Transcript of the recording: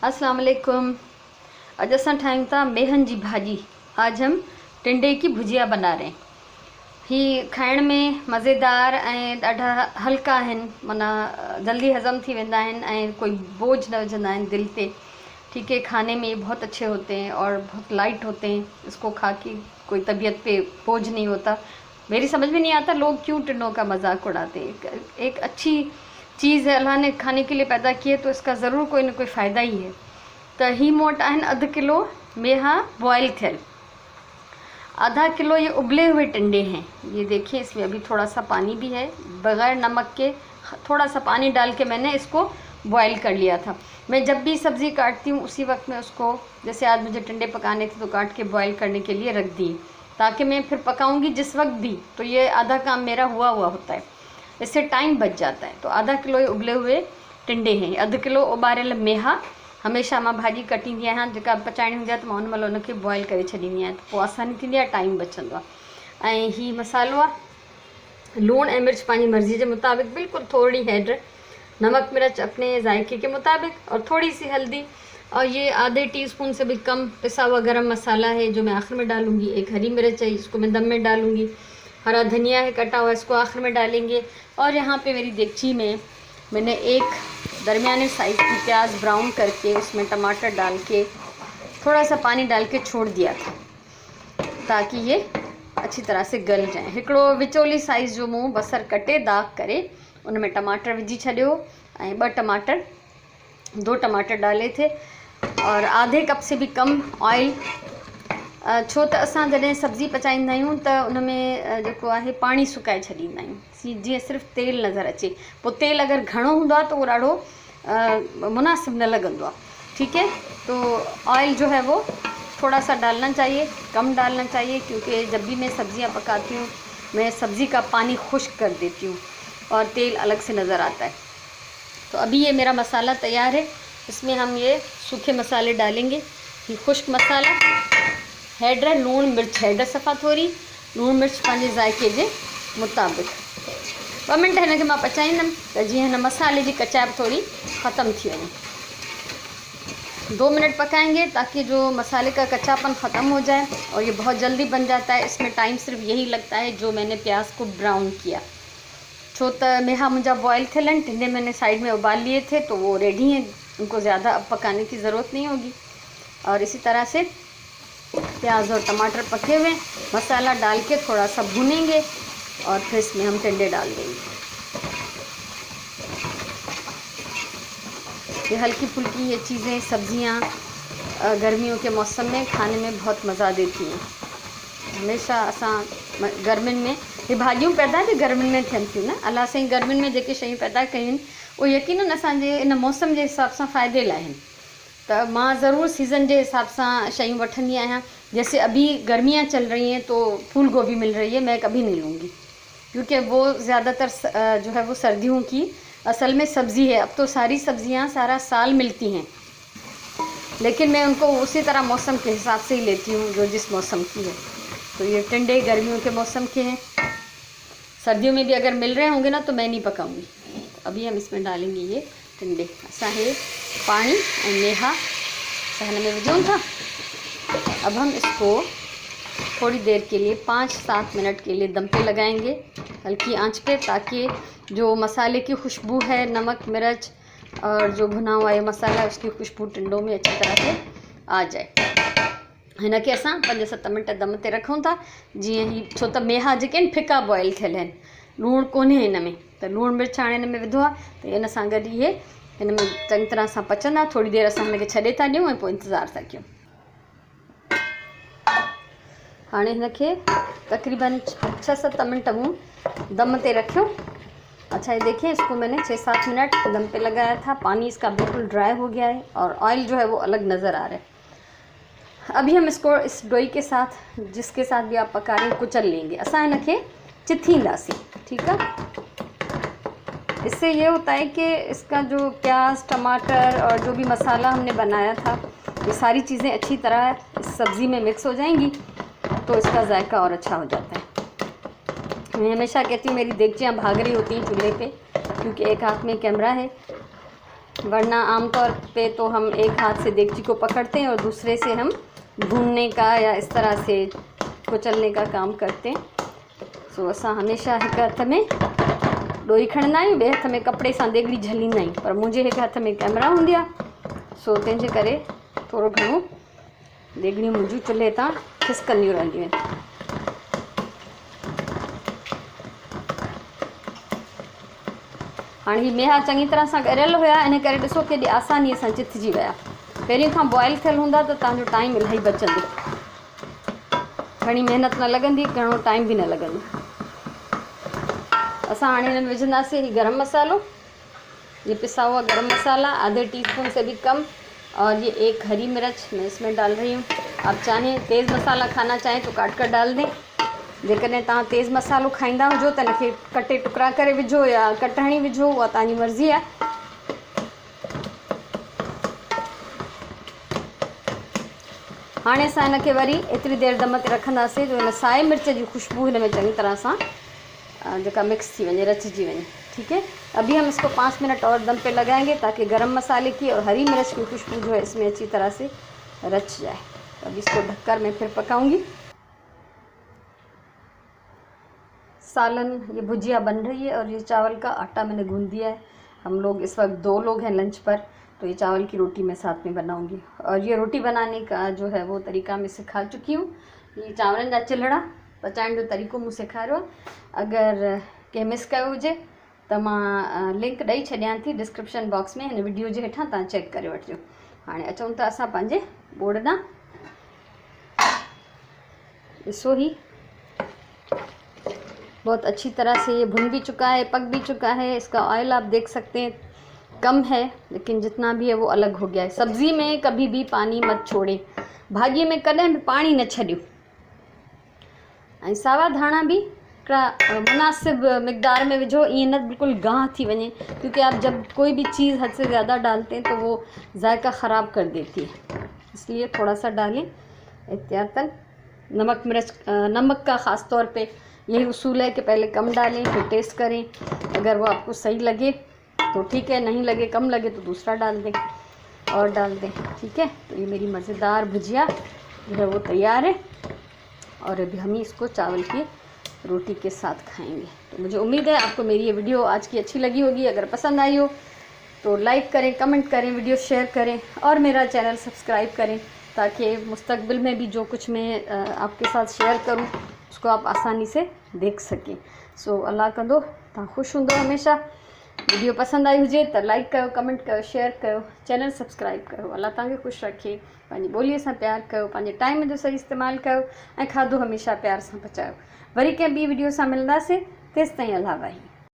अस्सलाम वालेकुम। अॼु असां ठाहियूं था मेहन जी भाॼी। आज हम टिंडे की भुजिया बना रहे हैं। ही खाइण में मज़ेदार ऐं ॾाढा हल्का आहिनि, माना जल्दी हज़म थी वेंदा आहिनि ऐं कोई बोझ न विझंदा आहिनि दिल पे। ठीक है, खाने में बहुत अच्छे होते हैं और बहुत लाइट होते हैं। इसको खा के कोई तबीयत पे बोझ नहीं होता। मेरी समझ में नहीं आता लोग क्यों टिंडों का मजाक उड़ाते हैं। एक अच्छी चीज़ है, अल्लाह ने खाने के लिए पैदा की है, तो इसका ज़रूर कोई ना कोई फ़ायदा ही है। तो ही मोट आहिनि अधु किलो मेहा बॉयल थियल, आधा किलो ये उबले हुए टिंडे हैं। ये देखिए, इसमें अभी थोड़ा सा पानी भी है, बग़ैर नमक के थोड़ा सा पानी डाल के मैंने इसको बॉयल कर लिया था। मैं जब भी सब्ज़ी काटती हूँ उसी वक्त में उसको, जैसे आज मुझे टिंडे पकाने थे तो काट के बॉयल करने के लिए रख दी, ताकि मैं फिर पकाऊंगी जिस वक्त भी, तो ये आधा काम मेरा हुआ होता है, इससे टाइम बच जाता है। तो आधा किलो ये उबले हुए टिंडे हैं, अधु किलो उबारियल मेहा। हमेशा मां भाॼी कटींदी आहियां, जेका पचाइणी हूंदी आहे त मां उन महिल उनखे बॉयल करे छॾींदी आहियां, त पोइ आसानी थींदी आहे, टाइम बचंदो आहे। ऐं हीउ मसालो आहे, लूणु ऐं मिर्च पंहिंजी मर्ज़ी जे मुताबिक़, बिल्कुलु थोड़ी हैड, नमक मिर्च अपने जायके के मुताबिक और थोड़ी सी हल्दी। और ये आधे टीस्पून से भी कम पिसा हुआ गरम मसाला है जो मैं आखिर में डालूंगी। एक हरी मिर्च है, इसको मैं दम में डालूंगी। हरा धनिया है कटा हुआ, इसको आखिर में डालेंगे। और यहाँ पे मेरी देगची में मैंने एक दरमियाने साइज़ की प्याज ब्राउन करके उसमें टमाटर डाल के थोड़ा सा पानी डाल के छोड़ दिया था, ताकि ये अच्छी तरह से गल जाए। हिकिड़ो विचोली साइज़ जो मूं बसर कटे दाग करे उनमें टमाटर विझी छॾियो ऐं 2 टमाटर डाले थे, और आधे कप से भी कम ऑयल। छो त असां जॾहिं सब्ज़ी पचाईंदा आहियूं त उन में जेको आहे पाणी सुकाए छॾींदा आहियूं, जीअं सिर्फ़ु तेल नज़र अचे। पोइ तेल अगरि घणो हूंदो आहे त उहो ॾाढो मुनासिब न लॻंदो आहे। ठीक है, तो ऑयल जो है वो थोड़ा सा डालना चाहिए, कम डालना चाहिए, क्योंकि जब भी मैं सब्ज़ियाँ पकाती हूँ मैं सब्ज़ी का पानी खुश्क कर देती हूँ और तेल अलग से नज़र आता है। तो अभी ये मेरा मसाला तैयार है, इसमें हम ये सूखे मसाले डालेंगे। ये खुश्क मसाला हैड, लूणु मिर्च हैड सफ़ा थोरी, लूणु मिर्च पंहिंजे ज़ाइके जे मुताबिक़। 2 मिंट हिनखे मां पचाईंदमि त जीअं हिन मसाले जी कचाइप थोड़ी ख़त्म थी वञे। 2 मिनट पकाएंगे ताकि जो मसाले का कच्चापन ख़त्म हो जाए, और ये बहुत जल्दी बन जाता है। इसमें टाइम सिर्फ यही लगता है जो मैंने प्याज को ब्राउन किया। छो त मेहा मुंहिंजा बॉयल थियल आहिनि, टिंडे मैंने साइड में उबाल लिए थे तो वो रेडी हैं, उनको ज़्यादा अब पकाने की ज़रूरत नहीं होगी। और इसी तरह से प्याज और टमाटर पके हुए, मसाला डाल के थोड़ा सा भूनेंगे और फिर इसमें हम टिंडे डाल देंगे। ये हल्की फुल्की ये चीज़ें, सब्जियां गर्मियों के मौसम में खाने में बहुत मज़ा देती हैं। हमेशा असां गर्मियुनि में ये भाॼियूं पैदा बि गर्मियुनि में थियनि थियूं न, अलाह साईं गर्मियुनि में जेके शयूं पैदा कयूं आहिनि उहे यकीनन असांजे इन मौसम जे हिसाब सां फ़ाइदे लाइ आहिनि। त मां ज़रूर सीज़न के हिसाब से शयूं वठंदी आहियां। जैसे अभी गर्मियां चल रही हैं तो फूल गोभी मिल रही है, मैं कभी नहीं लूँगी, क्योंकि वो ज़्यादातर जो है वो सर्दियों की असल में सब्ज़ी है। अब तो सारी सब्ज़ियां सारा साल मिलती हैं, लेकिन मैं उनको उसी तरह मौसम के हिसाब से ही लेती हूँ जो जिस मौसम की है। तो ये टिंडे गर्मियों के मौसम के हैं, सर्दियों में भी अगर मिल रहे होंगे ना तो मैं नहीं पकाऊंगी। अभी हम इसमें डालेंगे ये टिंडे। असा है पानी और मेहा सहन में विझूं था। अब हम इसको थोड़ी देर के लिए 5-7 मिनट के लिए दम पे लगाएंगे, हल्की आंच पे, ताकि जो मसाले की खुशबू है, नमक मिर्च और जो भुना हुआ ये मसाला है, उसकी खुशबू टिंडों में अच्छी तरह से आ जाए। हिनखे असां 5-7 मिनट दम ते रखूं था, जीअं ही, छो त मेहा जेके आहिनि फिका बॉयल थियल आहिनि, लूणु कोन्हे हिन में, त लूणु मिर्च हाणे हिन में विधो आहे त इन सां गॾु इहे हिन में चङी तरह सां पचंदा। थोड़ी देर असां हिनखे छॾे था ॾियूं ऐं पोइ इंतज़ारु था कयूं। हाणे हिनखे तकरीबन 6-7 मिनट मूं दम ते रखियो। अच्छा, ये देखिए, इसको मैंने 6-7 मिनट दम पे लगाया था। पानी इसका बिल्कुल ड्राई हो गया है और ऑयल जो है वो अलग नज़र आ रहा है। अभी हम इसको इस डोई के साथ, जिसके साथ भी आप पका रहे हैं, कुचल लेंगे। असां इनखे चिथींदासीं, ठीक है। इससे ये होता है कि इसका जो प्याज टमाटर और जो भी मसाला हमने बनाया था, ये सारी चीज़ें अच्छी तरह इस सब्ज़ी में मिक्स हो जाएंगी, तो इसका जायका और अच्छा हो जाता है। मैं हमेशा कहती हूँ मेरी देगचियाँ भाग रही होती हैं चूल्हे पे, क्योंकि एक हाथ में कैमरा है वरना आमतौर पे तो हम एक हाथ से देगची को पकड़ते हैं और दूसरे से हम भूनने का या इस तरह से कुचलने का काम करते हैं। सो असां हमेशा एक हथ में ॾोई खणंदा आहियूं, ॿिए हथ में कपिड़े सां देगड़ी झलींदा आहियूं, पर मुंहिंजे हिकु हथ में कैमरा हूंदी आहे, सो तंहिंजे करे थोरो घणो देगड़ियूं मुंहिंजूं चुल्हे तां खिसकंदियूं रहंदियूं आहिनि। हाणे हीअ मेहा चङी तरह सां ॻरियल हुया, इन करे ॾिसो केॾी आसानीअ सां चिथजी विया। पहिरीं खां बॉइल थियल हूंदा त तव्हांजो टाइम इलाही बचंदो, घणी महिनत न लॻंदी, घणो टाइम बि न लॻंदो। असां हाणे हिन में विझंदासीं ही गरम मसालो, ये पिसा हुआ गरम मसाला आधे टीस्पून से भी कम, और ये 1 हरी मिर्च मैं इसमें डाल रही हूँ। आप चाहें तेज़ मसाला खाना चाहें तो काट कर डाल दें। जेकॾहिं तव्हां तेज़ मसालो खाईंदा हुजो त हिनखे कटे टुकड़ा करे विझो या कटणी विझो, उहा तव्हांजी मर्ज़ी आहे। हाणे असां हिनखे वरी एतिरी देरि दम ते रखंदासीं जो हिन साए मिर्च जी खुशबू हिन में चङी तरह सां जेका मिक्स थी वञे, रचिजी वञे। ठीक है, अभी हम इसको 5 मिनट और दम पे लगाएंगे ताकि गरम मसाले की और हरी मिर्च की खुशबू जो है इसमें अच्छी तरह से रच जाए। अभी इसको ढककर मैं फिर पकाऊंगी। सालन ये भुजिया बन रही है और ये चावल का आटा मैंने गूंद दिया है। हम लोग इस वक्त 2 लोग हैं लंच पर, तो ये चावल की रोटी मैं साथ में बनाऊंगी। और ये रोटी बनाने का जो है वो तरीका मैं सिखा चुकी हूँ। ये चावरनि जा चिलड़ा पचाइण जो तरीक़ो मूं सेखारियो। अगर कंहिं मिस कयो हुजे त मां लिंक ॾेई छॾियां थी डिस्क्रिप्शन बॉक्स में, हिन वीडियो जे हेठां तव्हां चेक करे वठिजो। हाणे अचूं था असां पंहिंजे बोर्ड ॾांहुं। ॾिसो ही बहुत अच्छी तरह से ये भुन भी चुका है, पक भी चुका है। इसका ऑयल आप देख सकते हैं कम है, लेकिन जितना भी है वो अलग हो गया है। सब्ज़ी में कभी भी पानी मत छोड़े, भाॼीअ में कॾहिं भी पानी न छॾियो। ऐं सावा धाणा भी मुनासिब मिक़दार में विझो, ईअं न बिल्कुल गाढ़ थी वञे, क्योंकि आप जब कोई भी चीज़ हद से ज़्यादा डालते हैं तो वो जायका ख़राब कर देती है, इसलिए थोड़ा सा डालें एहतियातन। नमक का ख़ास तौर पे यही उसूल है कि पहले कम डालें फिर टेस्ट करें। अगर वो आपको सही लगे तो ठीक है, नहीं लगे, कम लगे तो दूसरा डाल दें और डाल दें। ठीक है, तो ये मेरी मज़ेदार भुजिया जो है वो तैयार है और अभी हम इसको चावल की रोटी के साथ खाएंगे। तो मुझे उम्मीद है आपको मेरी ये वीडियो आज की अच्छी लगी होगी। अगर पसंद आई हो तो लाइक करें, कमेंट करें, वीडियो शेयर करें और मेरा चैनल सब्सक्राइब करें, ताकि मुस्तकबिल में भी जो कुछ मैं आपके साथ शेयर करूं उसको आप आसानी से देख सकें। सो अल्लाह कंदो तव्हां ख़ुशि हूंदो हमेशा। वीडियो पसंद आई हुजे तो लाइक कयो, कमेंट कयो, शेयर कयो, चैनल सब्सक्राइब कयो। अल्लाह तव्हांखे ख़ुशि रखे, पंहिंजी ॿोलीअ सां प्यार कयो, पंहिंजे टाइम जो सही इस्तेमालु कयो ऐं खाधो हमेशा प्यार सां पचायो। वरी कंहिं ॿी वीडियो सां मिलंदासीं, तेसिताईं अल्लाह वाही।